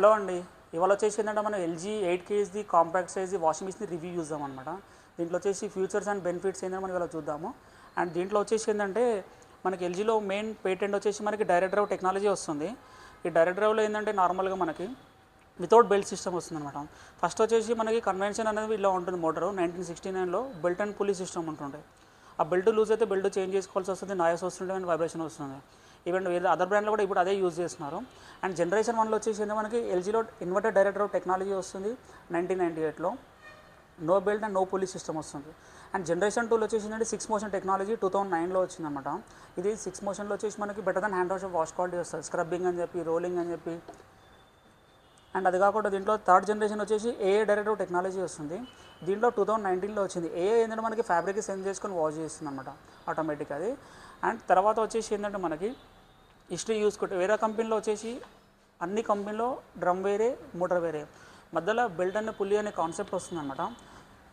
Hello అండి, ఇవాళ వచ్చేసి ఏంటంటే మనం LG 8 kg compact size washing machine review చూద్దాం అనమాట. దీంట్లో వచ్చేసి ఫ్యూచర్స్ అండ్ బెనిఫిట్స్ ఏంటంటే మనం ఇవాళ చూద్దాము. అండ్ దీంట్లో వచ్చేసి ఏంటంటే మనకి ఎల్జీలో మెయిన్ పేటెంట్ వచ్చేసి మనకి డైరెక్ట్ డ్రైవ్ టెక్నాలజీ వస్తుంది. ఈ డైరెక్ట్ డ్రైవ్లో ఏంటంటే నార్మల్గా మనకి వితౌట్ బెల్ట్ సిస్టమ్ వస్తుంది అనమాట. ఫస్ట్ వచ్చేసి మనకి కన్వెన్షన్ అనేది ఇలా ఉంటుంది. మోటారు 1969లో బెల్ట్ అండ్ పుల్లీ సిస్టమ్ ఉంటుంది. ఆ బెల్ట్ లూజ్ అయితే బెల్ట్ చేంజ్ చేసుకోవాల్సి వస్తుంది, నాయిస్ వస్తుంది అండ్ వైబ్రేషన్ వస్తుంది. ఈవెన్ వేరే అదర్ బ్రాండ్లో కూడా ఇప్పుడు అదే యూజ్ చేస్తున్నారు. అండ్ జనరేషన్ 1లో వచ్చేసి మనకి ఎల్జీలో ఇన్వర్టర్ డైరెక్ట్ డ్రైవ్ టెక్నాలజీ వస్తుంది 1998లో. No belt and no pulley system వస్తుంది. అండ్ జనరేషన్ 2లో వచ్చేసిందంటే 6 మోషన్ టెక్నాలజీ 2009లో వచ్చిందన్నమాట. ఇది 6 మోషన్లో వచ్చేసి మనకి better than hand wash quality వస్తుంది, స్క్రబ్బింగ్ అని చెప్పి, రోలింగ్ అని చెప్పి. అండ్ అది కాకుండా దీంట్లో థర్డ్ జనరేషన్ వచ్చేసి ఏఏ డైరెక్ట్ టెక్నాలజీ వస్తుంది. దీంట్లో 2019లో వచ్చింది. ఏఏ ఏంటంటే మనకి ఫ్యాబ్రిక్ సెన్స్ చేసుకొని వాష్ చేస్తుంది అనమాట ఆటోమేటిక్ అది. అండ్ తర్వాత వచ్చేసి ఏంటంటే మనకి హిస్టరీ చూసుకుంటే వేరే కంపెనీలో వచ్చేసి అన్ని కంపెనీలో డ్రమ్ వేరే, మోటార్ వేరే, మధ్యలో బెల్ట్ అనే పుల్లీ అనే కాన్సెప్ట్ వస్తుందన్నమాట.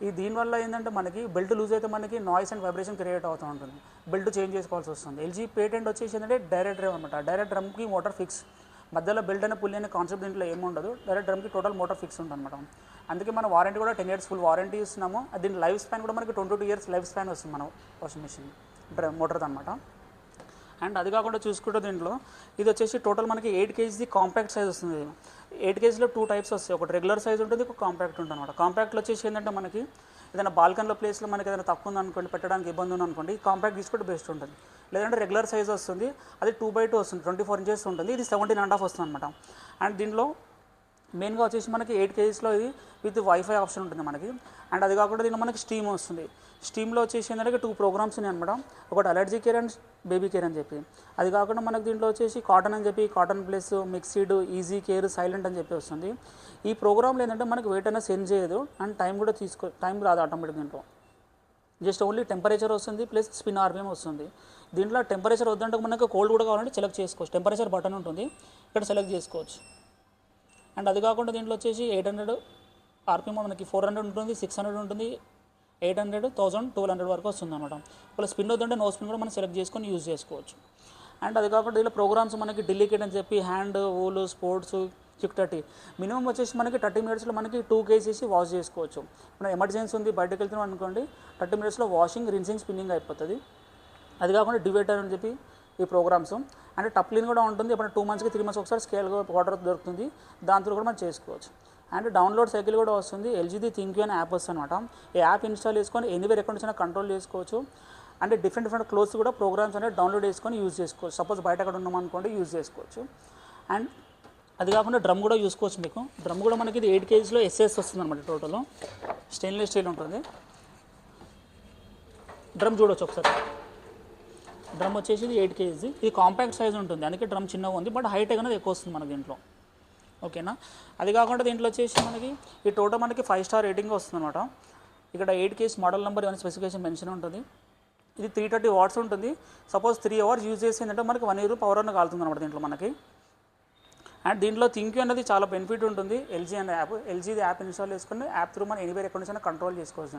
ఈ దీనివల్ల ఏంటంటే మనకి బెల్ట్ లూజ్ అయితే మనకి నాయిస్ అండ్ వైబ్రేషన్ క్రియేట్ అవుతూ ఉంటుంది, బెల్ట్ చేంజ్ చేసుకోవాల్సి వస్తుంది. ఎల్జీ పేటెంట్ వచ్చేసి ఏంటంటే డైరెక్ట్ డ్రైవ్ అనమాట. డైరెక్ట్ డ్రమ్కి మోటార్ ఫిక్స్, మధ్యలో బెల్ట్ అనే పుల్లీ అనే కాన్సెప్ట్ దీంట్లో ఏముండదు. డైరెక్ట్ డ్రమ్కి టోటల్ మోటార్ ఫిక్స్ ఉంటుంది అనమాట. అందుకే మన వారంటీ కూడా 10 years ఫుల్ వారంటీ ఇస్తున్నాము. దీని లైఫ్ స్పాన్ కూడా మనకి 22 years లైఫ్ స్పాన్ వస్తుంది మన వాషింగ్ మిషన్ మోటార్ అనమాట. అండ్ అది కాకుండా చూసుకుంటే దీంట్లో ఇది వచ్చేసి టోటల్ మనకి 8 కేజీ కాంపాక్ట్ సైజ్ వస్తుంది. 8 కేజీలో 2 టైప్స్ వస్తాయి, ఒకటి రెగ్యులర్ సైజ్ ఉంటుంది, ఒక కాంపాక్ట్ ఉంటుంది అనమాట. కాంపాక్ట్లో వచ్చేసి ఏంటంటే మనకి ఏదైనా బాల్కన్లో ప్లేస్లో మనకి ఏదైనా తక్కువ ఉందనుకోండి, పెట్టడానికి ఇబ్బంది ఉందనుకోండి, కాంపాక్ట్ తీసుకుంటే బెస్ట్ ఉంటుంది. లేదంటే రెగ్యులర్ సైజ్ వస్తుంది, అది 2x2 వస్తుంది, 24 inches ఉంటుంది. ఇది 17.5 వస్తుంది అనమాట. అండ్ దీనిలో మెయిన్గా వచ్చేసి మనకి 8 కేజీస్లో ఇది విత్ వైఫై ఆప్షన్ ఉంటుంది మనకి. అండ్ అది కాకుండా దీనిలో మనకి స్టీమ్ వస్తుంది. స్టీమ్లో వచ్చేసి ఏంటంటే 2 ప్రోగ్రామ్స్ ఉన్నాయి అనమాట. ఒకటి allergy care and baby care అని చెప్పి. అది కాకుండా మనకి దీంట్లో వచ్చేసి కాటన్ అని చెప్పి, cotton plus mixed, easy care, silent అని చెప్పి వస్తుంది. ఈ ప్రోగ్రామ్లో ఏంటంటే మనకి వెయిట్ అయినా సెండ్ చేయదు అండ్ టైం కూడా టైం రాదు ఆటోమేటిక్. దీంట్లో జస్ట్ ఓన్లీ టెంపరేచర్ వస్తుంది ప్లస్ స్పిన్ ఆర్పిఎం వస్తుంది. దీంట్లో టెంపరేచర్ వద్దంటే మనకు కోల్డ్ కూడా కావాలంటే సెలెక్ట్ చేసుకోవచ్చు. టెంపరేచర్ బటన్ ఉంటుంది, ఇక్కడ సెలెక్ట్ చేసుకోవచ్చు. అండ్ అది కాకుండా దీంట్లో వచ్చేసి 800 ఆర్పిఎం మనకి 400 ఉంటుంది, 600 ఉంటుంది, 800, 1000, 1200 వరకు వస్తుంది అనమాట. ఒకవేళ స్పిన్ వద్దంటే నో స్పిన్ కూడా మనం సెలెక్ట్ చేసుకొని యూజ్ చేసుకోవచ్చు. అండ్ అది కాకుండా దీనిలో ప్రోగ్రామ్స్ మనకి డెలికేట్ అని చెప్పి, హ్యాండ్, ఓలు, స్పోర్ట్స్, క్విక్ 30 మినిమం వచ్చేసి మనకి 30 minutesలో మనకి 2 kgs వాష్ చేసుకోవచ్చు. మనం ఎమర్జెన్సీ ఉంది బయటకు వెళ్తున్నాం అనుకోండి, 30 minutesలో వాషింగ్, రిన్సింగ్, స్పిన్నింగ్ అయిపోతుంది. అది కాకుండా డివైడర్ అని చెప్పి ఈ ప్రోగ్రామ్స్. అంటే టప్ క్లీన్ కూడా ఉంటుంది. ఇప్పుడు 2 monthsకి 3 months ఒకసారి స్కేల్ వాటర్ దొరుకుతుంది, దాంతో కూడా మనం చేసుకోవచ్చు. అండ్ డౌన్లోడ్ సైకిల్ కూడా వస్తుంది. ఎల్జీది థింక్యూ అనే యాప్ వస్తుంది అనమాట. ఈ యాప్ ఇన్స్టాల్ చేసుకొని ఎనీవేర్ ఎక్కడ నుంచి కంట్రోల్ చేసుకోవచ్చు. అంటే డిఫరెంట్ క్లోత్స్ కూడా ప్రోగ్రామ్స్ అనేది డౌన్లోడ్ చేసుకొని యూజ్ చేసుకోవచ్చు. సపోజ్ బయట ఎక్కడ ఉన్నాం అనుకోండి, యూజ్ చేసుకోవచ్చు. అండ్ అది కాకుండా డ్రమ్ కూడా చూసుకోవచ్చు. మీకు డ్రమ్ కూడా మనకి ఇది 8 కేజీలో ఎస్ఎస్ వస్తుంది అనమాట. టోటల్ స్టెయిన్లెస్ స్టీల్ ఉంటుంది. డ్రమ్ చూడవచ్చు ఒకసారి. డ్రమ్ వచ్చేసి ఇది 8 kgs. ఇది కాంపాక్ట్ సైజ్ ఉంటుంది, అందుకే డ్రమ్ చిన్నగా ఉంది, బట్ హైట్ అనేది ఎక్కువ వస్తుంది మనకి దీంట్లో. ఓకేనా. అది కాకుండా దీంట్లో వచ్చేసి మనకి ఈ టోటల్ మనకి 5 star రేటింగ్ వస్తుంది అనమాట. ఇక్కడ 8 kgs మోడల్ నెంబర్ ఏమైనా స్పెసిఫికేషన్ మెన్షన్ ఉంటుంది. ఇది 330 watts ఉంటుంది. సపోజ్ 3 hours యూజ్ చేసిందంటే మనకి 1 year పవర్ అన్న కాలుతుంది అనమాట దీంట్లో మనకి. అండ్ దీంట్లో థింక్యూ అనేది చాలా బెనిఫిట్ ఉంటుంది. ఎల్జీ అనే యాప్, ఎల్జీది యాప్ ఇన్స్టాల్ చేసుకుని యాప్ త్రూ మనం ఎనీవేర్ ఎక్కడ నుంచి కంట్రోల్ చేసుకోవచ్చు.